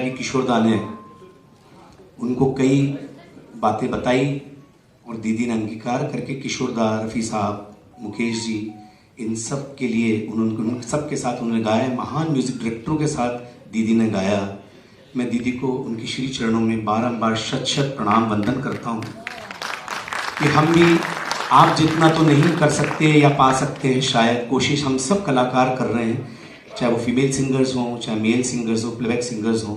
कि किशोर दा ने उनको कई बातें बताई और दीदी ने अंगीकार करके किशोर दा, रफ़ी साहब, मुकेश जी, इन सब के लिए उन सब के साथ उन्होंने गाया। महान म्यूज़िक डायरेक्टरों के साथ दीदी ने गाया। मैं दीदी को उनकी श्री चरणों में बारंबार शत शत प्रणाम वंदन करता हूँ कि हम भी आप जितना तो नहीं कर सकते या पा सकते हैं, शायद कोशिश हम सब कलाकार कर रहे हैं, चाहे वो फीमेल सिंगर्स हों, चाहे मेल सिंगर्स हों, प्लेबैक सिंगर्स हों,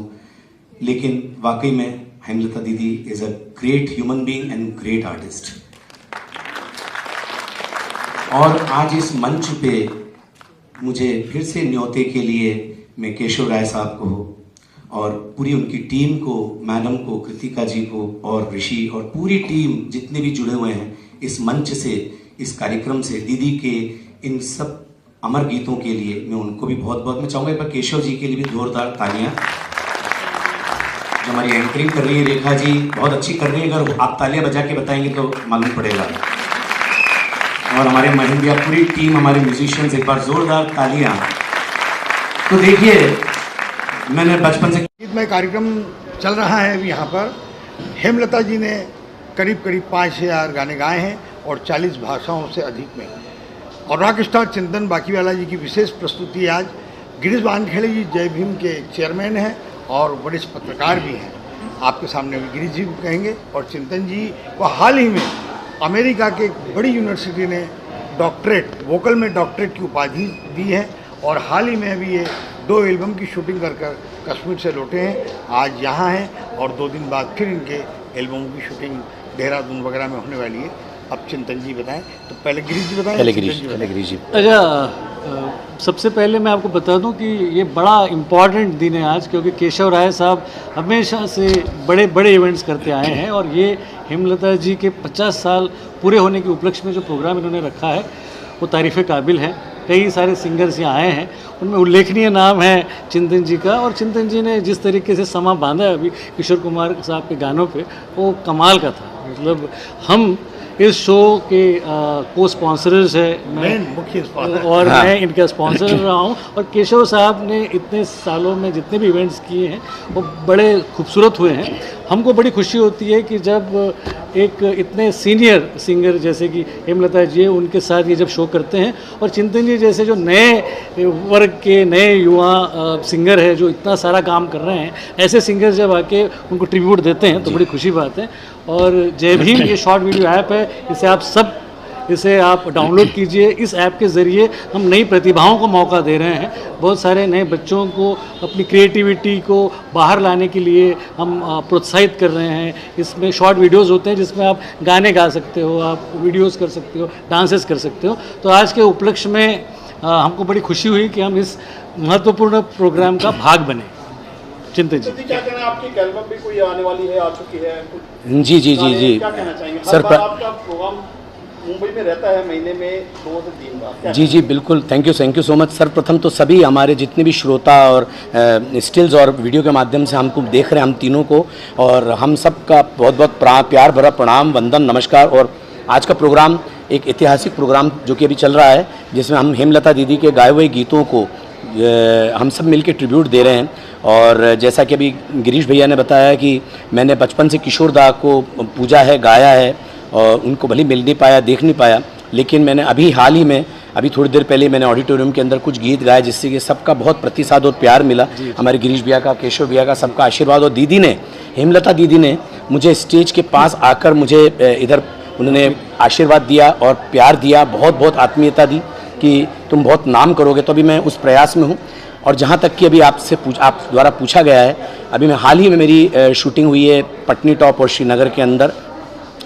लेकिन वाकई में हेमलता दीदी is a great human being and great artist. और आज इस मंच पे मुझे फिर से न्योते के लिए मैं केशव राय साहब को और पूरी उनकी टीम को, मैडम को, कृतिका जी को और ऋषि और पूरी टीम जितने भी जुड़े हुए हैं इस मंच से, इस कार्यक्रम से, दीदी के इन सब अमर गीतों के लिए मैं उनको भी बहुत बहुत मैं चाहूँगा एक बार केशव जी के लिए भी जोरदार तालियां। जो हमारी एंकरिंग कर रही है रेखा जी बहुत अच्छी कर रही है, अगर आप तालियां बजा के बताएंगे तो मालूम पड़ेगा। और हमारे महिंदिया पूरी टीम, हमारे म्यूजिशियंस, एक बार जोरदार तालियां। तो देखिए मैंने बचपन से गीत में कार्यक्रम चल रहा है अभी यहाँ पर। हेमलता जी ने करीब 5000 गाने गाए हैं और 40 भाषाओं से अधिक में। और रॉक स्टार चिंतन बाकीवाला जी की विशेष प्रस्तुति आज गिरीश वानखेड़े जी जय भीम के चेयरमैन हैं और वरिष्ठ पत्रकार भी हैं। आपके सामने भी गिरीश जी कहेंगे। और चिंतन जी को हाल ही में अमेरिका के एक बड़ी यूनिवर्सिटी ने डॉक्टरेट, वोकल में डॉक्टरेट की उपाधि दी है। और हाल ही में अभी ये 2 एल्बम की शूटिंग कर कश्मीर से लौटे हैं, आज यहाँ हैं और 2 दिन बाद फिर इनके एल्बमों की शूटिंग देहरादून वगैरह में होने वाली है। अब चिंतन जी बताएं। तो पहले गिरीश जी बताएं। पहले गिरीश जी। अच्छा, सबसे पहले मैं आपको बता दूं कि ये बड़ा इम्पॉर्टेंट दिन है आज, क्योंकि केशव राय साहब हमेशा से बड़े बड़े इवेंट्स करते आए हैं और ये हेमलता जी के 50 साल पूरे होने के उपलक्ष्य में जो प्रोग्राम इन्होंने रखा है वो तारीफ़ काबिल है। कई सारे सिंगर्स यहाँ आए हैं, उनमें उल्लेखनीय नाम है चिंतन जी का। और चिंतन जी ने जिस तरीके से समा बांधा है अभी किशोर कुमार साहब के गानों पे, वो कमाल का था। मतलब हम इस शो के को स्पॉन्सर्स है, मैं मुख्य और मैं इनका स्पॉन्सर रहा हूँ। और केशव साहब ने इतने सालों में जितने भी इवेंट्स किए हैं वो बड़े खूबसूरत हुए हैं। हमको बड़ी खुशी होती है कि जब एक इतने सीनियर सिंगर जैसे कि हेमलता जी उनके साथ ये जब शो करते हैं, और चिंतन जी जैसे जो नए वर्ग के नए युवा सिंगर है जो इतना सारा काम कर रहे हैं, ऐसे सिंगर जब आके उनको ट्रिब्यूट देते हैं तो बड़ी खुशी बात है। और जय भीम ये शॉर्ट वीडियो ऐप है, इसे आप डाउनलोड कीजिए। इस ऐप के ज़रिए हम नई प्रतिभाओं को मौका दे रहे हैं। बहुत सारे नए बच्चों को अपनी क्रिएटिविटी को बाहर लाने के लिए हम प्रोत्साहित कर रहे हैं। इसमें शॉर्ट वीडियोस होते हैं जिसमें आप गाने गा सकते हो, आप वीडियोस कर सकते हो, डांसेस कर सकते हो। तो आज के उपलक्ष्य में हमको बड़ी खुशी हुई कि हम इस महत्वपूर्ण प्रोग्राम का भाग बने। चिंतन जी क्या कहना है, आपकी एल्बम भी कोई आने वाली है, आ चुकी है? जी क्या कहना चाहेंगे? सर, आपका प्रोग्राम मुंबई में रहता है महीने में 2 से 3 बार। जी बिल्कुल, thank you so much sir. प्रथम तो सभी हमारे जितने भी श्रोता और स्टिल्स और वीडियो के माध्यम से हमको देख रहे हैं, हम तीनों को, और हम सब का बहुत बहुत प्यार भरा प्रणाम, वंदन, नमस्कार। और आज का प्रोग्राम एक ऐतिहासिक प्रोग्राम जो कि अभी चल रहा है, जिसमें हम हेमलता दीदी के गाए हुए गीतों को हम सब मिलकर ट्रिब्यूट दे रहे हैं। और जैसा कि अभी गिरीश भैया ने बताया कि मैंने बचपन से किशोर दा को पूजा है, गाया है, और उनको भले मिल नहीं पाया, देख नहीं पाया, लेकिन मैंने अभी हाल ही में अभी थोड़ी देर पहले मैंने ऑडिटोरियम के अंदर कुछ गीत गाए, जिससे कि सबका बहुत प्रतिसाद और प्यार मिला। हमारे गिरीश भैया का, केशव भैया का, सबका आशीर्वाद। और दीदी ने, हेमलता दीदी ने मुझे स्टेज के पास आकर मुझे इधर उन्होंने आशीर्वाद दिया और प्यार दिया, बहुत बहुत आत्मीयता दी कि तुम बहुत नाम करोगे। तो अभी मैं उस प्रयास में हूँ। और जहाँ तक कि अभी आप द्वारा पूछा गया है, अभी मैं हाल ही में मेरी शूटिंग हुई है पटनी टॉप और श्रीनगर के अंदर,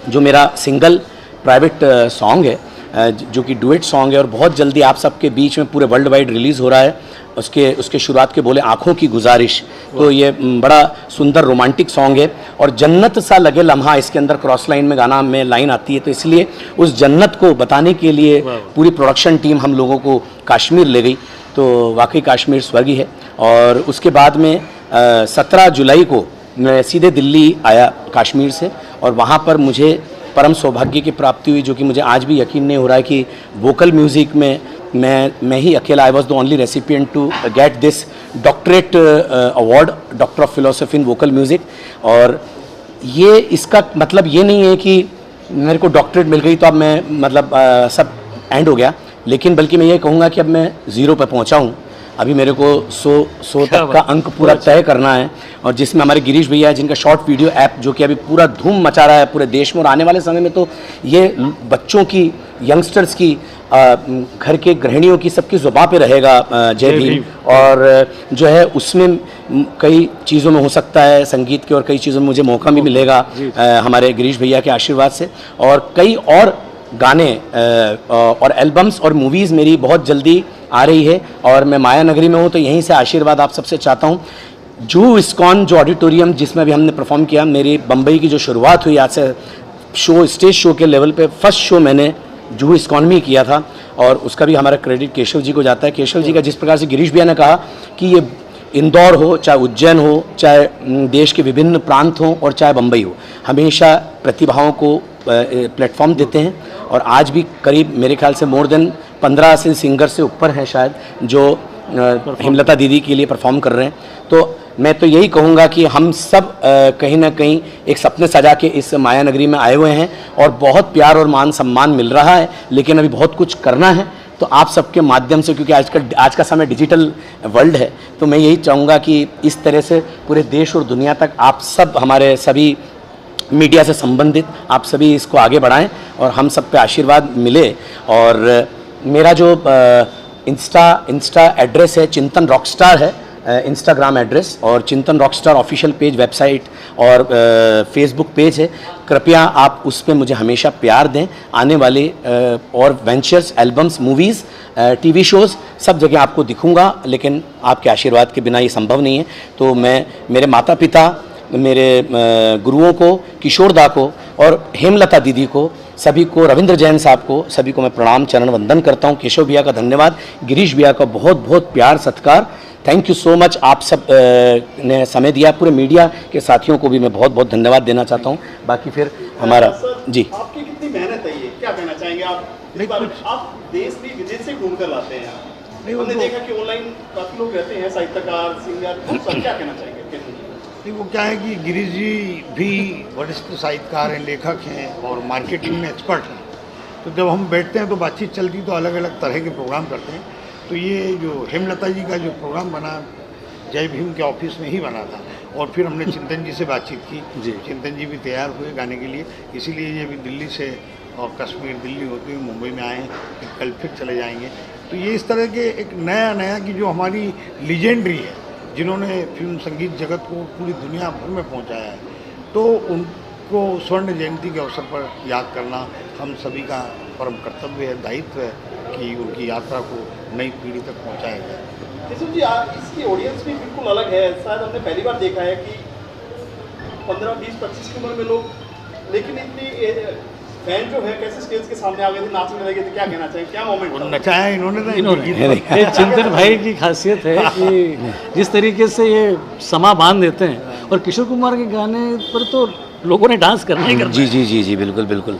जो मेरा सिंगल प्राइवेट सॉन्ग है, जो कि डुएट सॉन्ग है, और बहुत जल्दी आप सबके बीच में पूरे वर्ल्ड वाइड रिलीज़ हो रहा है। उसके शुरुआत के बोले आँखों की गुजारिश। तो ये बड़ा सुंदर रोमांटिक सॉन्ग है और जन्नत सा लगे लम्हा इसके अंदर क्रॉस लाइन में गाना में लाइन आती है। तो इसलिए उस जन्नत को बताने के लिए पूरी प्रोडक्शन टीम हम लोगों को कश्मीर ले गई। तो वाकई कश्मीर स्वर्ग ही है। और उसके बाद में 17 जुलाई को मैं सीधे दिल्ली आया कश्मीर से, और वहाँ पर मुझे परम सौभाग्य की प्राप्ति हुई, जो कि मुझे आज भी यकीन नहीं हो रहा है कि वोकल म्यूज़िक में मैं ही अकेला, I was the only recipient to get this doctorate award, doctor of philosophy in vocal music. और ये इसका मतलब ये नहीं है कि मेरे को डॉक्टरेट मिल गई तो अब मैं मतलब सब एंड हो गया, लेकिन बल्कि मैं ये कहूँगा कि अब मैं 0 पे पहुँचा हूँ। अभी मेरे को 100 तक का अंक पूरा तय करना है, और जिसमें हमारे गिरीश भैया जिनका शॉर्ट वीडियो ऐप जो कि अभी पूरा धूम मचा रहा है पूरे देश में, और आने वाले समय में तो ये बच्चों की, यंगस्टर्स की, घर के गृहिणियों की, सबकी ज़ुबान पे रहेगा जय भीम। और जो है उसमें कई चीज़ों में हो सकता है संगीत के, और कई चीज़ों में मुझे मौका भी मिलेगा हमारे गिरीश भैया के आशीर्वाद से। और कई और गाने और एल्बम्स और मूवीज़ मेरी बहुत जल्दी आ रही है, और मैं माया नगरी में हूँ तो यहीं से आशीर्वाद आप सबसे चाहता हूँ। जूहू इस्कॉन जो ऑडिटोरियम जिसमें भी हमने परफॉर्म किया, मेरी बम्बई की जो शुरुआत हुई आज से शो, स्टेज शो के लेवल पे फर्स्ट शो मैंने जूहू इस्कॉन में ही किया था, और उसका भी हमारा क्रेडिट केशव जी को जाता है। केशव जी का जिस प्रकार से गिरीश भैया ने कहा कि ये इंदौर हो, चाहे उज्जैन हो, चाहे देश के विभिन्न प्रांत हों, और चाहे बम्बई हो, हमेशा प्रतिभाओं को प्लेटफॉर्म देते हैं। और आज भी करीब मेरे ख्याल से मोर देन 15 से सिंगर से ऊपर हैं शायद जो हेमलता दीदी के लिए परफॉर्म कर रहे हैं। तो मैं तो यही कहूँगा कि हम सब कहीं ना कहीं एक सपने सजा के इस माया नगरी में आए हुए हैं, और बहुत प्यार और मान सम्मान मिल रहा है, लेकिन अभी बहुत कुछ करना है। तो आप सबके माध्यम से, क्योंकि आज का समय डिजिटल वर्ल्ड है, तो मैं यही चाहूँगा कि इस तरह से पूरे देश और दुनिया तक आप सब, हमारे सभी मीडिया से संबंधित आप सभी इसको आगे बढ़ाएं, और हम सब पे आशीर्वाद मिले। और मेरा जो इंस्टा एड्रेस है चिंतन रॉकस्टार है, इंस्टाग्राम एड्रेस, और चिंतन रॉकस्टार ऑफिशियल पेज, वेबसाइट और फेसबुक पेज है। कृपया आप उस पर मुझे हमेशा प्यार दें। आने वाले और ventures, albums, movies, TV shows सब जगह आपको दिखूंगा, लेकिन आपके आशीर्वाद के बिना ये संभव नहीं है। तो मैं मेरे माता पिता, मेरे गुरुओं को, किशोर दा को और हेमलता दीदी को, सभी को, रविंद्र जैन साहब को, सभी को मैं प्रणाम, चरण वंदन करता हूँ। केशव भैया का धन्यवाद, गिरीश भैया का बहुत बहुत प्यार सत्कार, थैंक यू सो मच। आप सब ने समय दिया, पूरे मीडिया के साथियों को भी मैं बहुत बहुत धन्यवाद देना चाहता हूँ। बाकी फिर हमारा जी, आपकी कितनी मेहनत है, ये क्या कहना चाहेंगे आप? इस बार आप देश भी विदेश से ढूंढ कर लाते हैं। हमने देखा कि ऑनलाइन काफी लोग रहते हैं, साहित्यकार, सिंगर, क्या कहना चाहेंगे? वो क्या है कि गिरीश जी भी वरिष्ठ साहित्यकार हैं, लेखक हैं, और मार्केटिंग में एक्सपर्ट हैं। तो जब हम बैठते हैं तो बातचीत चलती, तो अलग अलग तरह के प्रोग्राम करते हैं। तो ये जो हेमलता जी का जो प्रोग्राम बना, जय भीम के ऑफिस में ही बना था, और फिर हमने चिंतन जी से बातचीत की। चिंतन जी भी तैयार हुए गाने के लिए, इसीलिए ये अभी दिल्ली से और कश्मीर, दिल्ली होते हुए मुंबई में आए हैं, कल फिर चले जाएंगे। तो ये इस तरह के एक नया की जो हमारी लीजेंडरी है, जिन्होंने फिल्म संगीत जगत को पूरी दुनिया भर में पहुंचाया है, तो उनको स्वर्ण जयंती के अवसर पर याद करना हम सभी का परम कर्तव्य है, दायित्व है कि उनकी यात्रा को नई पीढ़ी तक पहुंचाया जाए। केशव जी, इसकी ऑडियंस भी बिल्कुल अलग है। शायद हमने पहली बार देखा है कि 15, 20, 25 की उम्र में लोग, लेकिन इतनी फैन जो है कैसे स्टेज के सामने आ गए थे, नाचने लगे थे, क्या कहना चाहिए, क्या मोमेंट था? नचाया इन्होंने। ये चिंतन भाई की खासियत है कि जिस तरीके से ये समा बांध देते हैं, और किशोर कुमार के गाने पर तो लोगों ने डांस करना ही करना। जी बिल्कुल बिल्कुल।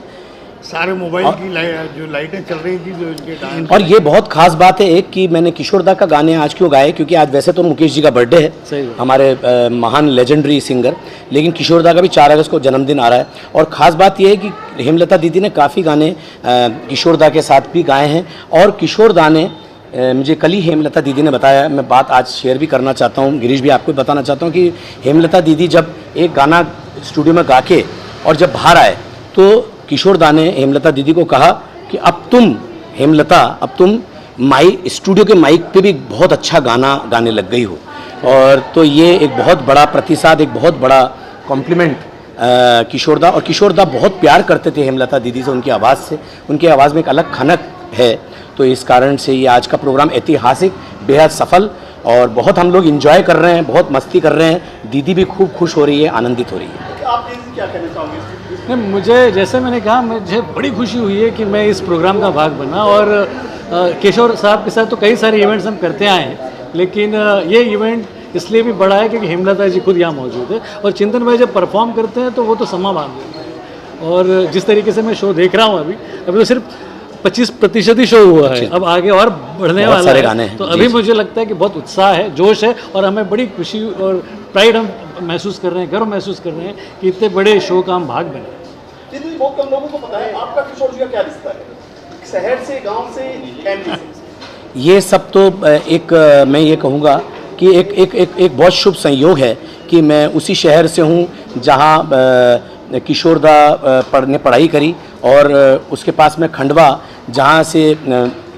सारे मोबाइल की जो लाइटें चल रही थी, जो इनके डांस। और ये बहुत खास बात है एक कि मैंने किशोर दा का गाने आज क्यों गाए, क्योंकि आज वैसे तो मुकेश जी का बर्थडे है, हमारे महान लेजेंडरी सिंगर, लेकिन किशोर दा का भी 4 अगस्त को जन्मदिन आ रहा है। और ख़ास बात ये है कि हेमलता दीदी ने काफ़ी गाने किशोर दा के साथ भी गाए हैं, और किशोर दा ने मुझे कल ही हेमलता दीदी ने बताया, मैं बात आज शेयर भी करना चाहता हूँ, गिरीश भी आपको बताना चाहता हूँ कि हेमलता दीदी जब एक गाना स्टूडियो में गा के और जब बाहर आए, तो किशोर दा ने हेमलता दीदी को कहा कि अब तुम हेमलता, अब तुम स्टूडियो के माइक पे भी बहुत अच्छा गाना गाने लग गई हो। और तो ये एक बहुत बड़ा प्रतिसाद, एक बहुत बड़ा कॉम्प्लीमेंट किशोर दा। और किशोर दा बहुत प्यार करते थे हेमलता दीदी से, उनकी आवाज़ से, उनकी आवाज़ में एक अलग खनक है। तो इस कारण से ये आज का प्रोग्राम ऐतिहासिक, बेहद सफल, और बहुत हम लोग इंजॉय कर रहे हैं, बहुत मस्ती कर रहे हैं। दीदी भी खूब खुश हो रही है, आनंदित हो रही है। आप क्या कहना चाहोगे? नहीं, मुझे जैसे मैंने कहा, मुझे बड़ी खुशी हुई है कि मैं इस प्रोग्राम का भाग बना, और किशोर साहब के साथ तो कई सारे इवेंट्स हम करते आए हैं, लेकिन ये इवेंट इसलिए भी बड़ा है क्योंकि हेमलता जी खुद यहाँ मौजूद है, और चिंतन भाई जब परफॉर्म करते हैं तो वो तो समा बांध देते हैं। और जिस तरीके से मैं शो देख रहा हूँ अभी तो सिर्फ 25% ही शो हुआ है, अब आगे और बढ़ने बहुत वाला सारे है। गाने हैं, तो जी, अभी जी। मुझे लगता है कि बहुत उत्साह है, जोश है, और हमें बड़ी खुशी और प्राइड हम महसूस कर रहे हैं, गर्व महसूस कर रहे हैं कि इतने बड़े शो का हम भाग बने। जितनी बहुत कम लोगों को पता है आपका किशोर जी का क्या रिश्ता है, शहर से, गांव से, फैमिली से? ये सब तो एक मैं ये कहूँगा कि एक बहुत शुभ संयोग है कि मैं उसी शहर से हूँ जहाँ किशोरदा ने पढ़ाई करी, और उसके पास में खंडवा जहाँ से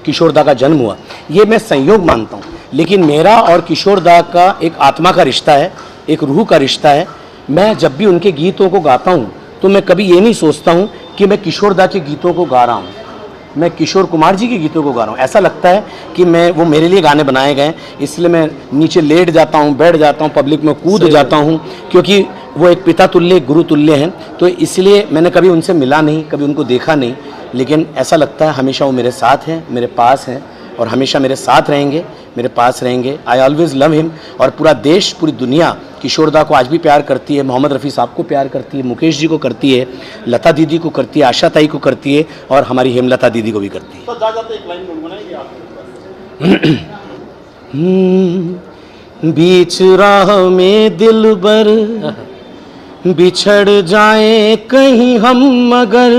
किशोरदा का जन्म हुआ। ये मैं संयोग मानता हूँ, लेकिन मेरा और किशोरदा का एक आत्मा का रिश्ता है, एक रूह का रिश्ता है। मैं जब भी उनके गीतों को गाता हूँ तो मैं कभी ये नहीं सोचता हूँ कि मैं किशोरदा के गीतों को गा रहा हूँ, मैं किशोर कुमार जी के गीतों को गा रहा हूँ। ऐसा लगता है कि वो मेरे लिए गाने बनाए गए, इसलिए मैं नीचे लेट जाता हूँ, बैठ जाता हूँ, पब्लिक में कूद जाता हूँ, क्योंकि वो एक पिता तुल्य, एक गुरु तुल्य हैं। तो इसलिए मैंने कभी उनसे मिला नहीं, कभी उनको देखा नहीं, लेकिन ऐसा लगता है हमेशा वो मेरे साथ हैं, मेरे पास हैं, और हमेशा मेरे साथ रहेंगे, मेरे पास रहेंगे। I always love him. और पूरा देश, पूरी दुनिया किशोरदा को आज भी प्यार करती है, मोहम्मद रफ़ी साहब को प्यार करती है, मुकेश जी को करती है, लता दीदी को करती है, आशा ताई को करती है, और हमारी हेमलता दीदी को भी करती है। तो जाते एक लाइन गुनगुनाएंगे आप? बीच राह में दिलबर बिछड़ जाए कहीं हम मगर,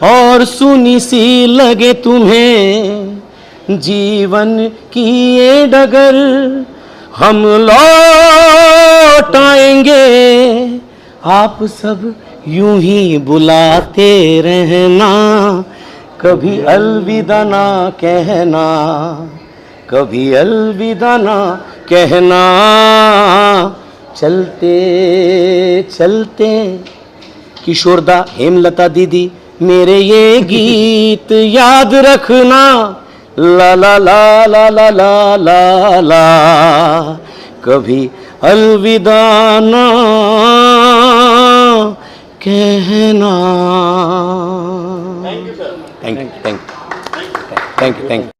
और सुनी सी लगे तुम्हें जीवन की ये डगर, हम लौट आएंगे आप सब यूं ही बुलाते रहना, कभी अलविदा ना कहना, कभी अलविदा ना कहना, चलते चलते। किशोरदा, हेमलता दीदी, मेरे ये गीत याद रखना, ला ला ला ला ला ला ला ला, कभी अलविदा ना कहना। Thank you sir. Thank you, thank you, thank you, thank you.